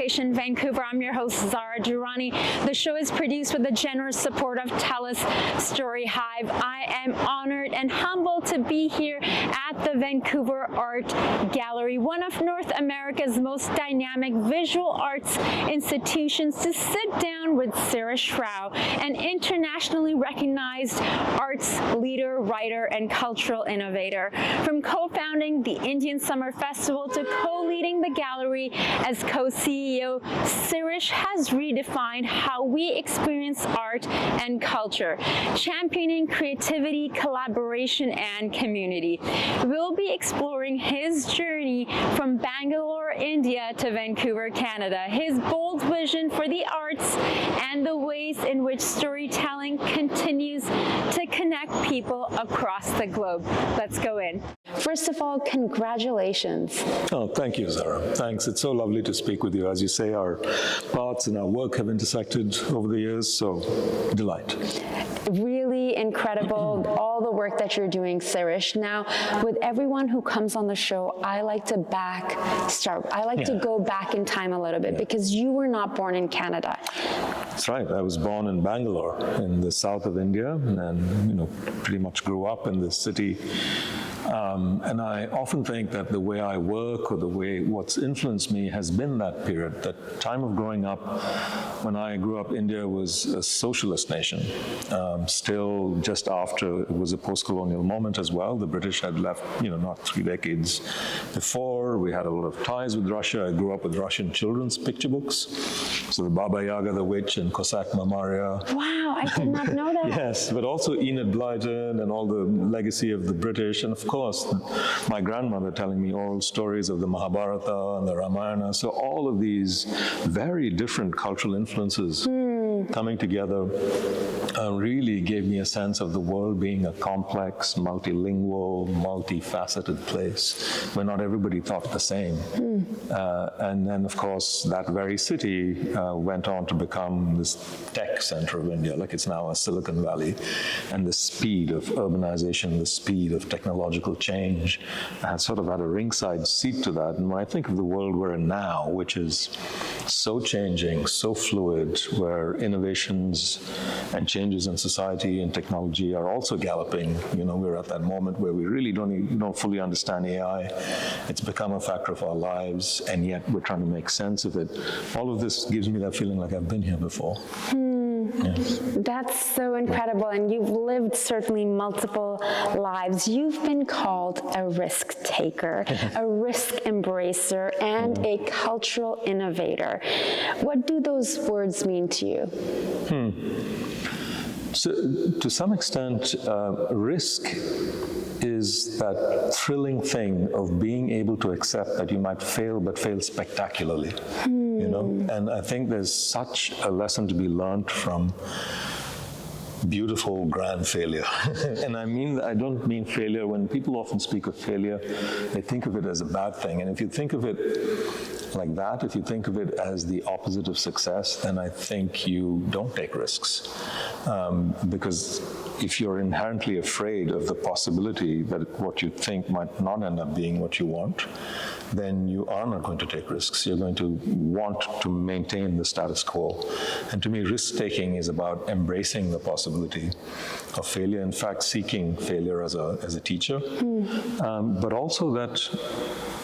Location, Vancouver. I'm your host, Zara. The show is produced with the generous support of TELUS STORYHIVE. I am honored and humbled to be here at the Vancouver Art Gallery, one of North America's most dynamic visual arts institutions, to sit down with Sirish Rao, an internationally recognized arts leader, writer, and cultural innovator. From co-founding the Indian Summer Festival to co-leading the gallery as co-CEO, Sirish has redefined how we experience art and culture, championing creativity, collaboration, and community. We'll be exploring his journey from Bangalore, India to Vancouver, Canada, his bold vision for the arts, and the ways in which storytelling continues to connect people across the globe. Let's go in. First of all, congratulations. Oh, thank you, Zara. Thanks. It's so lovely to speak with you. As you say, our paths and our work have intersected over the years, so delight. Really incredible, all the work that you're doing, Sirish. Now, with everyone who comes on the show, I like to to go back in time a little bit, because you were not born in Canada. That's right. I was born in Bangalore, in the south of India, and pretty much grew up in this city. And I often think that the way I work, or the way what's influenced me, has been that period. That time of growing up, when I grew up, India was a socialist nation. Still, just after, it was a post-colonial moment as well. The British had left, not 3 decades before. We had a lot of ties with Russia. I grew up with Russian children's picture books. So the Baba Yaga the Witch and Cossack Mamaria. Wow, I did not know that. Yes, but also Enid Blyton and all the legacy of the British. And of course, my grandmother telling me oral stories of the Mahabharata and the Ramayana. So all of these very different cultural influences coming together really gave me a sense of the world being a complex, multilingual, multifaceted place where not everybody thought the same. And then, of course, that very city went on to become this tech center of India, like it's now a Silicon Valley. And the speed of urbanization, the speed of technological change, I sort of had a ringside seat to that. And when I think of the world we're in now, which is so changing, so fluid, where innovations and changes in society and technology are also galloping. We're at that moment where we really don't fully understand AI. It's become a factor of our lives, and yet we're trying to make sense of it. All of this gives me that feeling like I've been here before. Yes. That's so incredible, and you've lived certainly multiple lives. You've been called a risk taker, a risk embracer, and a cultural innovator. What do those words mean to you? So, to some extent, risk is that thrilling thing of being able to accept that you might fail, but fail spectacularly. And I think there's such a lesson to be learned from beautiful, grand failure. And I don't mean failure. When people often speak of failure, they think of it as a bad thing. And if you think of it like that, if you think of it as the opposite of success, then I think you don't take risks. Because if you're inherently afraid of the possibility that what you think might not end up being what you want, then you are not going to take risks. You're going to want to maintain the status quo. And to me, risk-taking is about embracing the possibility of failure, in fact, seeking failure as a teacher, but also that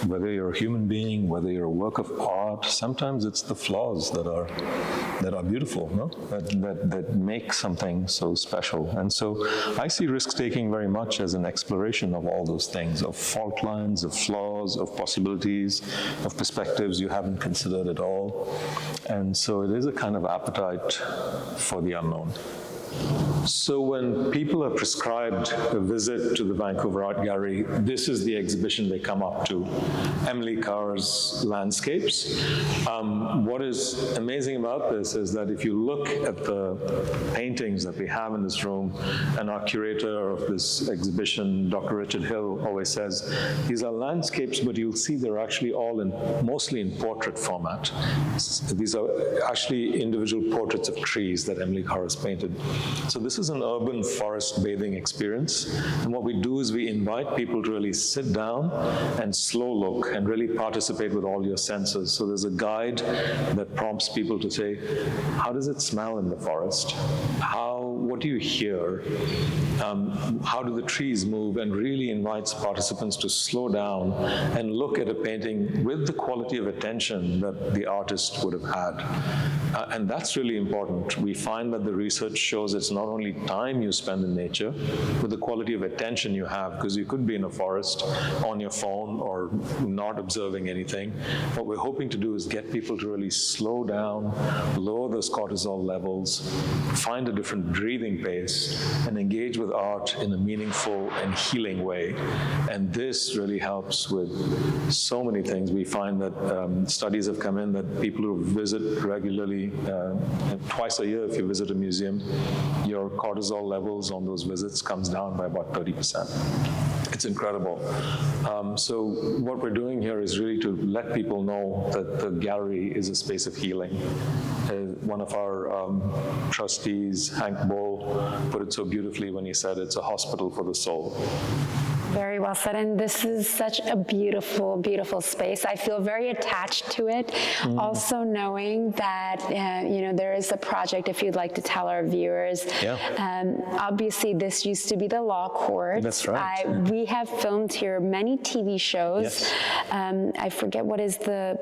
whether you're a human being, whether you're a work of art, sometimes it's the flaws that are beautiful, no? that make something so special. And so I see risk-taking very much as an exploration of all those things, of fault lines, of flaws, of possibilities, of perspectives you haven't considered at all. And so it is a kind of appetite for the unknown. So when people are prescribed a visit to the Vancouver Art Gallery, this is the exhibition they come up to, Emily Carr's landscapes. What is amazing about this is that if you look at the paintings that we have in this room, and our curator of this exhibition, Dr. Richard Hill, always says, these are landscapes, but you'll see they're actually all mostly in portrait format. These are actually individual portraits of trees that Emily Carr has painted. So this is an urban forest bathing experience. And what we do is we invite people to really sit down and slow look and really participate with all your senses. So there's a guide that prompts people to say, how does it smell in the forest? What do you hear? How do the trees move? And really invites participants to slow down and look at a painting with the quality of attention that the artist would have had. And that's really important. We find that the research shows it's not only time you spend in nature, but the quality of attention you have, because you could be in a forest on your phone or not observing anything. What we're hoping to do is get people to really slow down, lower those cortisol levels, find a different breathing pace, and engage with art in a meaningful and healing way. And this really helps with so many things. We find that studies have come in that people who visit regularly, twice a year if you visit a museum, your cortisol levels on those visits comes down by about 30%. It's incredible. So what we're doing here is really to let people know that the gallery is a space of healing. One of our trustees, Hank Bull, put it so beautifully when he said it's a hospital for the soul. Very well said, and this is such a beautiful, beautiful space. I feel very attached to it. Also knowing that, there is a project, if you'd like to tell our viewers. Yeah. Obviously, this used to be the law court. That's right. We have filmed here many TV shows. Yes. I forget what is the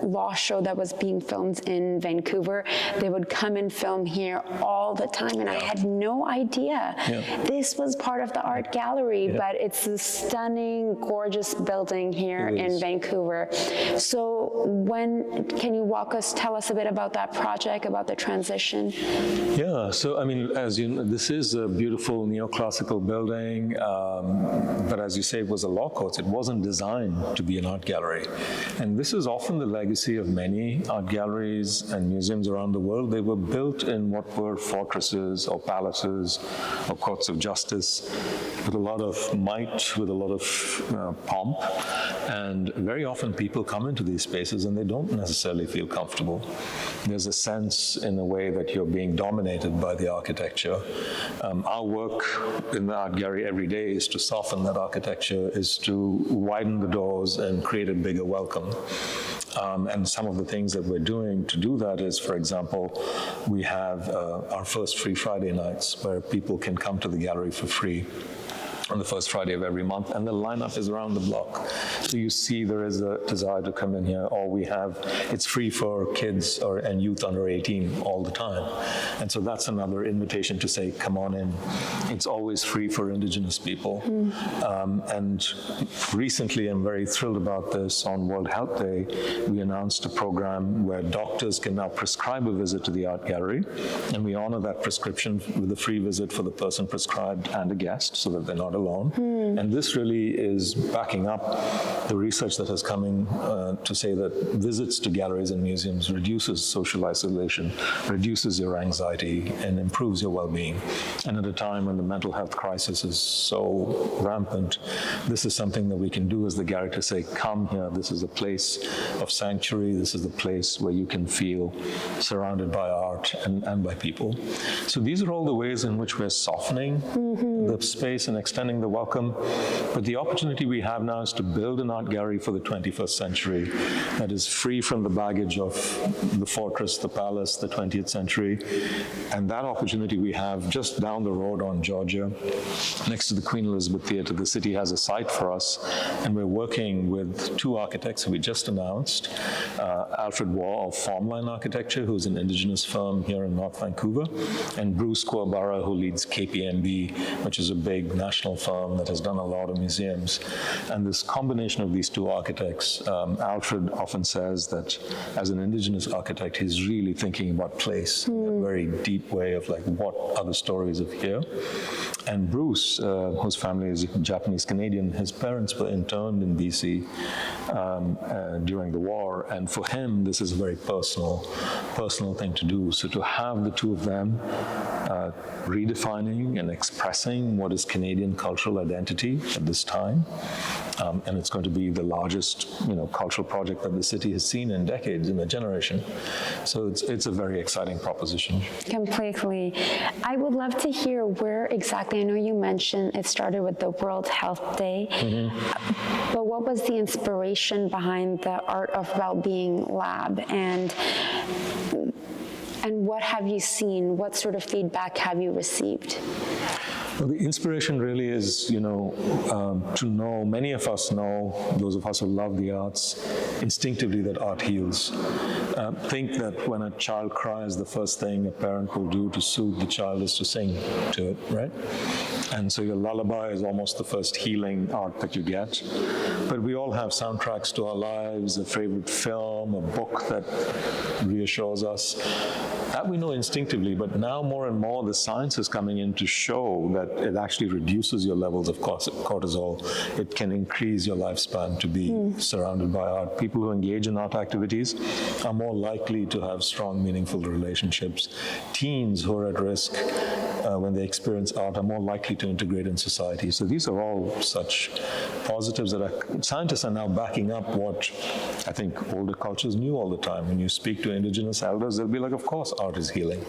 law show that was being filmed in Vancouver. They would come and film here all the time, and I had no idea this was part of the art gallery, but it's a stunning, gorgeous building here in Vancouver. So can you tell us a bit about that project, about the transition? Yeah, so I mean, as you know, this is a beautiful neoclassical building, but as you say, it was a law court. It wasn't designed to be an art gallery. And this is often the legacy of many art galleries and museums around the world. They were built in what were fortresses or palaces or courts of justice with a lot of might, with a lot of pomp. And very often people come into these spaces and they don't necessarily feel comfortable. There's a sense in a way that you're being dominated by the architecture. Our work in the art gallery every day is to soften that architecture, is to widen the doors and create a bigger welcome. And some of the things that we're doing to do that is, for example, we have our first Free Friday nights where people can come to the gallery for free on the first Friday of every month, and the lineup is around the block. So you see there is a desire to come in here, or it's free for kids and youth under 18 all the time. And so that's another invitation to say, come on in. It's always free for Indigenous people. And recently, I'm very thrilled about this, on World Health Day, we announced a program where doctors can now prescribe a visit to the art gallery, and we honor that prescription with a free visit for the person prescribed and a guest, so that they're not alone. And this really is backing up the research that has come in to say that visits to galleries and museums reduces social isolation, reduces your anxiety, and improves your well-being. And at a time when the mental health crisis is so rampant, this is something that we can do as the gallery to say, come here, this is a place of sanctuary, this is a place where you can feel surrounded by art and by people. So these are all the ways in which we're softening the space and extending the welcome. But the opportunity we have now is to build an art gallery for the 21st century that is free from the baggage of the fortress, the palace, the 20th century. And that opportunity we have just down the road on Georgia, next to the Queen Elizabeth Theatre. The city has a site for us, and we're working with two architects who we just announced, Alfred Waugh of Formline Architecture, who's an Indigenous firm here in North Vancouver, and Bruce Kouabara, who leads KPMB, which is a big national firm that has done a lot of museums. And this combination of these two architects, Alfred often says that as an Indigenous architect, he's really thinking about place in a very deep way of like, what are the stories of here? And Bruce, whose family is Japanese Canadian, his parents were interned in BC during the war, and for him, this is a very personal thing to do. So to have the two of them redefining and expressing what is Canadian cultural identity at this time, and it's going to be the largest, cultural project that the city has seen in decades, in a generation. So it's a very exciting proposition. Completely. I would love to hear where exactly, I know you mentioned it started with the World Health Day, but what was the inspiration behind the Art of Wellbeing Lab, and what have you seen? What sort of feedback have you received? Well, the inspiration really is, to know, many of us know, those of us who love the arts, instinctively that art heals. Think that when a child cries, the first thing a parent will do to soothe the child is to sing to it, right? And so your lullaby is almost the first healing art that you get. But we all have soundtracks to our lives, a favorite film, a book that reassures us. That we know instinctively, but now more and more the science is coming in to show that it actually reduces your levels of cortisol. It can increase your lifespan to be surrounded by art. People who engage in art activities are more likely to have strong, meaningful relationships. Teens who are at risk when they experience art are more likely to integrate in society. So these are all such positives that scientists are now backing up what I think older cultures knew all the time. When you speak to indigenous elders, they'll be like, of course, art is healing.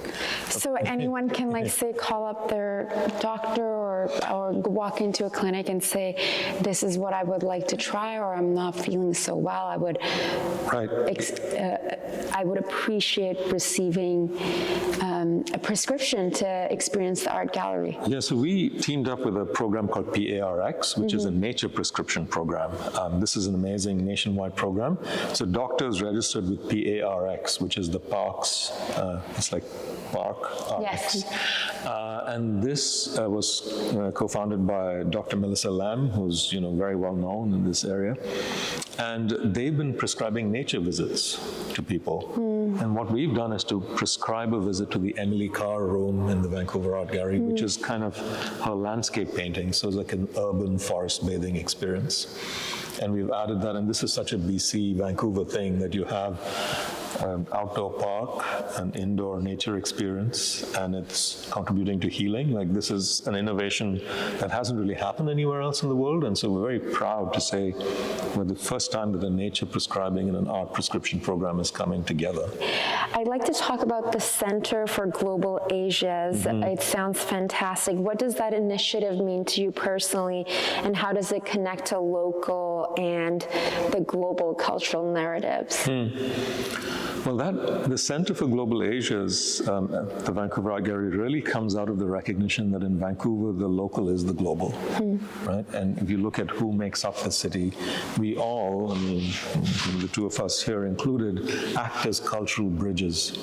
So anyone can, say, call up their doctor or walk into a clinic and say, this is what I would like to try, or I'm not feeling so well. I would appreciate receiving a prescription to experience the art gallery. Yeah, so we teamed up with a program called PARX, which is a nature prescription program. This is an amazing nationwide program. So doctors registered with PARX, which is the Parks, it's like Park RX. Yes. And this was co-founded by Dr. Melissa Lamb, who's very well known in this area. And they've been prescribing nature visits to people. And what we've done is to prescribe a visit to the Emily Carr room in the Vancouver Art Gallery, which is kind of her landscape painting, so it's like an urban forest bathing experience. And we've added that, and this is such a BC, Vancouver thing, that you have an outdoor park, an indoor nature experience, and it's contributing to healing. Like, this is an innovation that hasn't really happened anywhere else in the world, and so we're very proud to say we're the first time that a nature prescribing and an art prescription program is coming together. I'd like to talk about the Center for Global Asias. It sounds fantastic. What does that initiative mean to you personally, and how does it connect to local and the global cultural narratives? Well, the Center for Global Asias at the Vancouver Art Gallery really comes out of the recognition that in Vancouver, the local is the global, right? And if you look at who makes up the city, we all, the two of us here included, act as cultural bridges.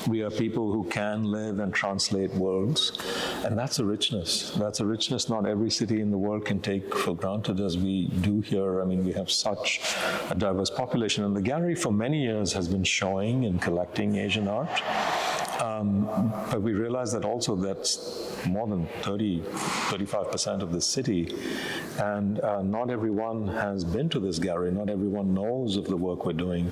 We are people who can live and translate worlds, and that's a richness. That's a richness not every city in the world can take for granted as we do here. We have such a diverse population, and the gallery for many years has been showing and collecting Asian art. But we realize that also that's more than 35% of the city. And not everyone has been to this gallery. Not everyone knows of the work we're doing.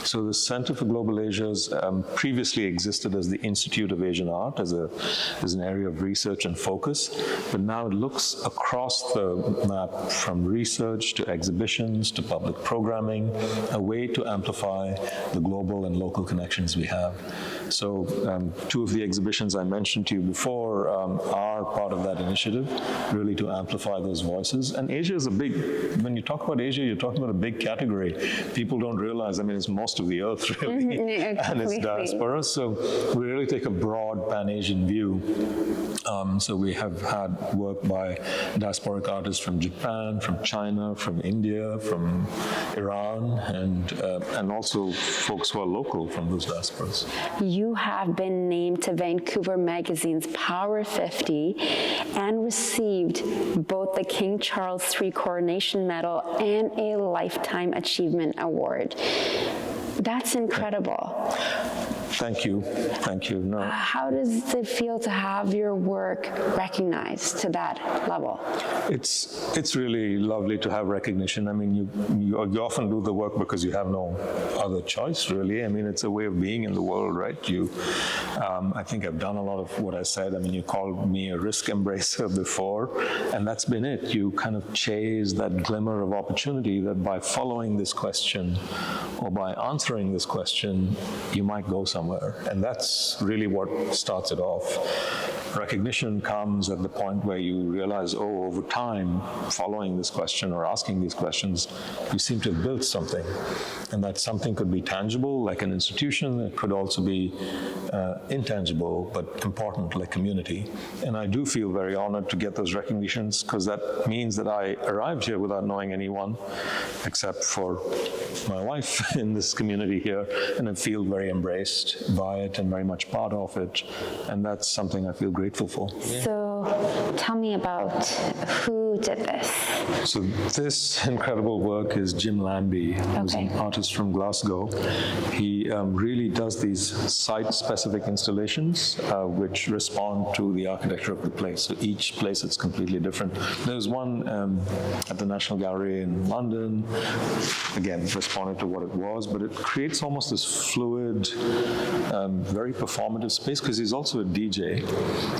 So the Center for Global Asias previously existed as the Institute of Asian Art, as an area of research and focus. But now it looks across the map, from research to exhibitions to public programming, a way to amplify the global and local connections we have. So two of the exhibitions I mentioned to you before are part of that initiative, really to amplify those voices. And Asia is when you talk about Asia, you're talking about a big category. People don't realize, it's most of the earth, really, and it's diaspora. So we really take a broad Pan-Asian view. So we have had work by diasporic artists from Japan, from China, from India, from Iran, and also folks who are local from those diasporas. You have been named to Vancouver Magazine's Power 50 and received both the King Charles III Coronation Medal and a Lifetime Achievement Award. That's incredible. Thank you. No. How does it feel to have your work recognized to that level? It's really lovely to have recognition. I mean, you often do the work because you have no other choice, really. I mean, it's a way of being in the world, right? I think I've done a lot of what I said. I mean, you called me a risk embracer before, and that's been it. You kind of chase that glimmer of opportunity that by following this question or by answering this question, you might go somewhere. And that's really what starts it off. Recognition comes at the point where you realize, oh, over time, following this question or asking these questions, you seem to have built something. And that something could be tangible, like an institution. It could also be intangible, but important, like community. And I do feel very honored to get those recognitions, because that means that I arrived here without knowing anyone, except for my wife in this community here. And I feel very embraced by it and very much part of it. And that's something I feel grateful for. So tell me about who did this. So this incredible work is Jim Lambie, who's an artist from Glasgow. He really does these site-specific installations which respond to the architecture of the place. So each place it's completely different. There's one at the National Gallery in London, again, responded to what it was, but it creates almost this fluid, very performative space, because he's also a DJ.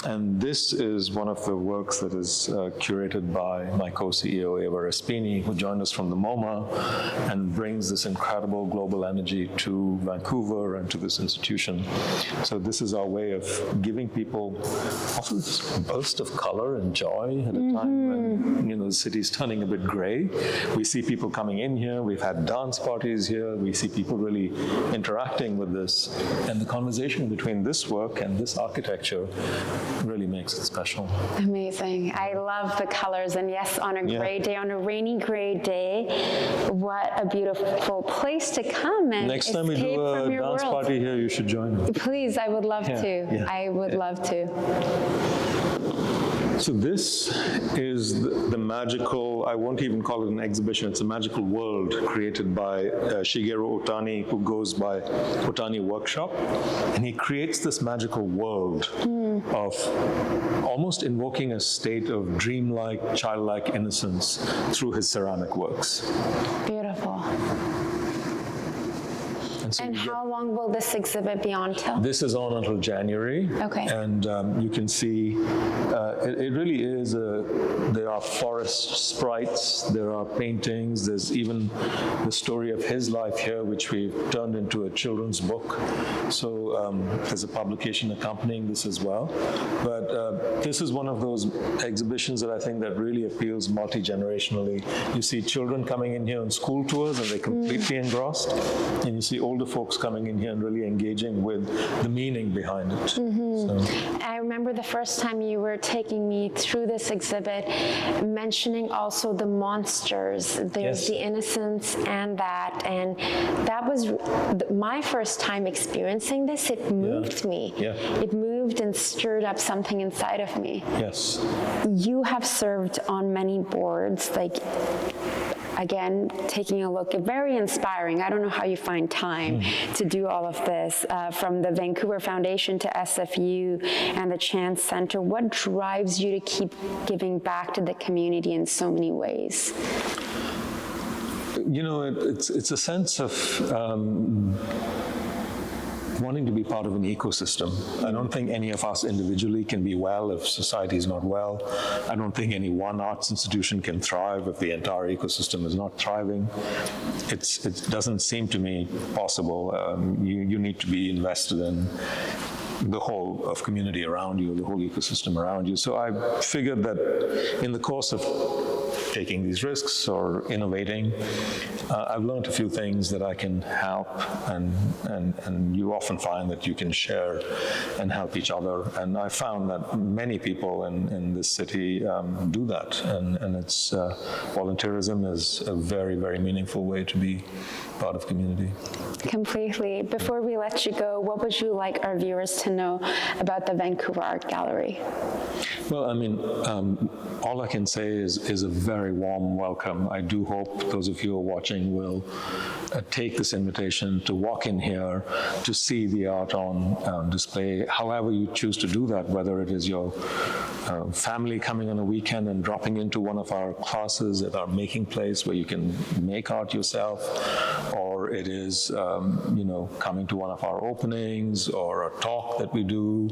And this is one of the works that is curated by my co-CEO, Eva Respini, who joined us from the MoMA and brings this incredible global energy to Vancouver and to this institution. So this is our way of giving people also this burst of color and joy at a time when, the city's turning a bit gray. We see people coming in here. We've had dance parties here. We see people really interacting with this. And the conversation between this work and this architecture really makes it special. Amazing. I love the colors. And yes, on a gray day, on a rainy gray day, what a beautiful place to come and next time we do a dance party here, you should join us. Please, I would love to. Yeah. I would love to. So this is the magical, I won't even call it an exhibition, it's a magical world created by Shigeru Otani, who goes by Otani Workshop. And he creates this magical world of almost invoking a state of dreamlike, childlike innocence through his ceramic works. Beautiful. So and how long will this exhibit be on till? This is on until January. Okay. And you can see, it really is, there are forest sprites, there are paintings, there's even the story of his life here, which we've turned into a children's book. So there's a publication accompanying this as well. But this is one of those exhibitions that I think that really appeals multi-generationally. You see children coming in here on school tours and they're completely engrossed. And you see older folks coming in here and really engaging with the meaning behind it. So. I remember the first time you were taking me through this exhibit, mentioning also the monsters. There's the innocence and that was my first time experiencing this. It moved me. Yeah. It moved and stirred up something inside of me. Yes. You have served on many boards, again, taking a look, very inspiring. I don't know how you find time to do all of this, from the Vancouver Foundation to SFU and the Chance Center. What drives you to keep giving back to the community in so many ways? It's a sense of wanting to be part of an ecosystem. I don't think any of us individually can be well if society is not well. I don't think any one arts institution can thrive if the entire ecosystem is not thriving. It doesn't seem to me possible. You need to be invested in the whole of community around you, the whole ecosystem around you. So I figured that in the course of taking these risks or innovating, I've learned a few things that I can help, and you often find that you can share and help each other. And I found that many people in this city do that, and it's volunteerism is a very, very meaningful way to be part of community. Completely. Before we let you go, what would you like our viewers to know about the Vancouver Art Gallery? Well, I mean, all I can say is a very warm welcome. I do hope those of you who are watching will take this invitation to walk in here, to see the art on display, however you choose to do that, whether it is your family coming on a weekend and dropping into one of our classes at our making place where you can make art yourself, or it is, coming to one of our openings or a talk that we do.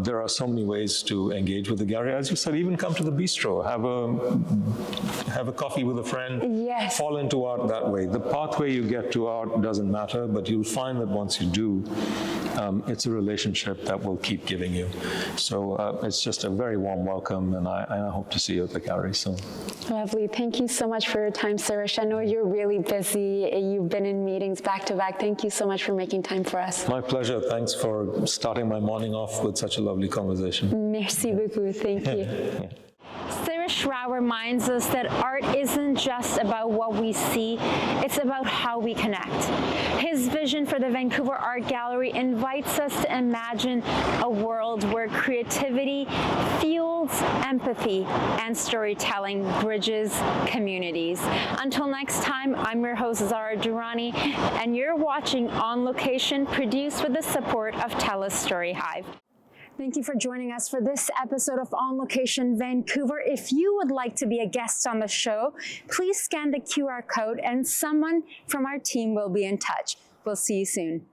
There are so many ways to engage with the gallery. As you said, even come to the bistro, have a coffee with a friend, yes. Fall into art that way. The pathway you get to art doesn't matter, but you'll find that once you do, it's a relationship that will keep giving you. So it's just a very warm welcome, and I hope to see you at the gallery soon. Lovely. Thank you so much for your time, Sirish. I know you're really busy. You've been in meetings back to back. Thank you so much for making time for us. My pleasure. Thanks for starting my morning off with such a lovely conversation. Merci beaucoup. Thank you. Yeah. Sirish Rao reminds us that art isn't just about what we see, it's about how we connect. His vision for the Vancouver Art Gallery invites us to imagine a world where creativity fuels empathy and storytelling bridges communities. Until next time, I'm your host, Zara Durrani, and you're watching On Location, produced with the support of TELUS STORYHIVE. Thank you for joining us for this episode of On Location Vancouver. If you would like to be a guest on the show, please scan the QR code and someone from our team will be in touch. We'll see you soon.